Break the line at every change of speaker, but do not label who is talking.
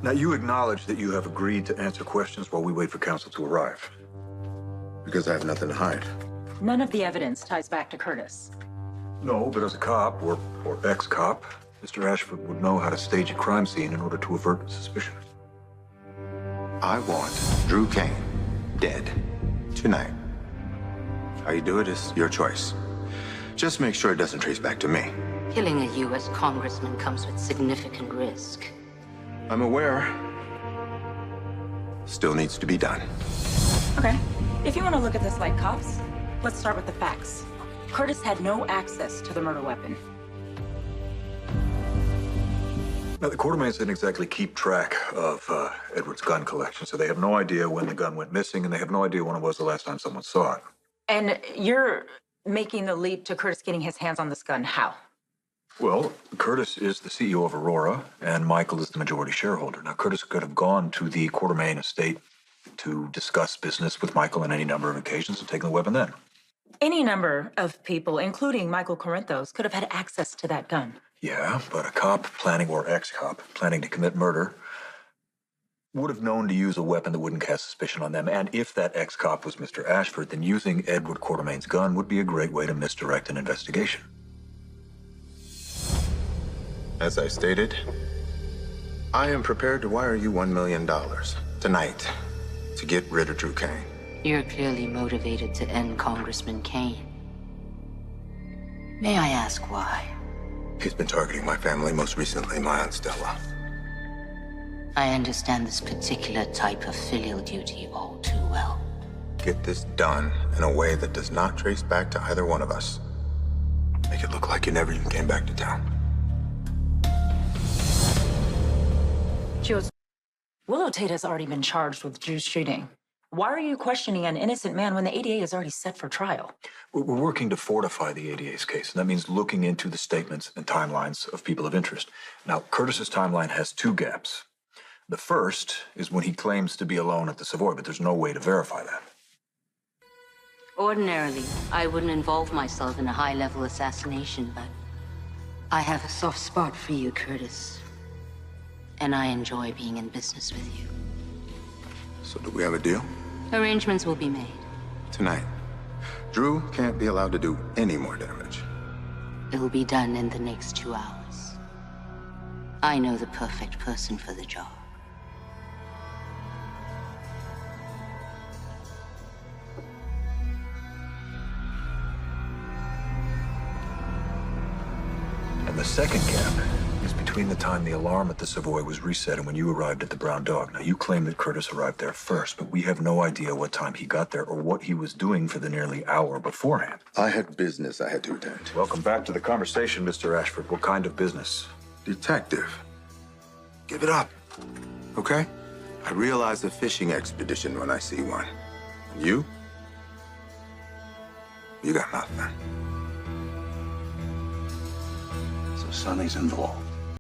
Now, you acknowledge that you have agreed to answer questions while we wait for counsel to arrive.
Because I have nothing to hide.
None of the evidence ties back to Curtis.
No, but as a cop, or ex-cop, Mr. Ashford would know how to stage a crime scene in order to avert suspicion.
I want Drew Kane dead tonight. How you do it is your choice. Just make sure it doesn't trace back to me.
Killing a U.S. congressman comes with significant risk.
I'm aware. Still needs to be done.
Okay. If you want to look at this like cops, let's start with the facts. Curtis had no access to the murder weapon.
Now, the Quartermains didn't exactly keep track of Edward's gun collection, so they have no idea when the gun went missing, and they have no idea when it was the last time someone saw it.
And you're making the leap to Curtis getting his hands on this gun. How?
Well, Curtis is the CEO of Aurora, and Michael is the majority shareholder. Now, Curtis could have gone to the Quartermain estate to discuss business with Michael on any number of occasions and taken the weapon then.
Any number of people, including Michael Corinthos, could have had access to that gun.
Yeah, but a cop planning, or ex-cop, planning to commit murder would have known to use a weapon that wouldn't cast suspicion on them. And if that ex-cop was Mr. Ashford, then using Edward Quartermain's gun would be a great way to misdirect an investigation.
As I stated, I am prepared to wire you $1 million tonight to get rid of Drew Kane.
You're clearly motivated to end Congressman Kane. May I ask why?
He's been targeting my family, most recently my Aunt Stella.
I understand this particular type of filial duty all too well.
Get this done in a way that does not trace back to either one of us. Make it look like you never even came back to town.
Willow Tate has already been charged with Drew's shooting. Why are you questioning an innocent man when the ADA is already set for trial?
We're working to fortify the ADA's case, and that means looking into the statements and timelines of people of interest. Now, Curtis's timeline has two gaps. The first is when he claims to be alone at the Savoy, but there's no way to verify that.
Ordinarily, I wouldn't involve myself in a high-level assassination, but I have a soft spot for you, Curtis. And I enjoy being in business with you.
So do we have a deal?
Arrangements will be made.
Tonight. Drew can't be allowed to do any more damage.
It will be done in the next 2 hours. I know the perfect person for the job.
And the second gap is between the time the alarm at the Savoy was reset and when you arrived at the Brown Dog. Now, you claim that Curtis arrived there first, but we have no idea what time he got there or what he was doing for the nearly hour beforehand.
I had business I had to attend.
Welcome back to the conversation, Mr. Ashford. What kind of business?
Detective. Give it up, okay? I realize a fishing expedition when I see one. And you? You got nothing.
So Sonny's involved.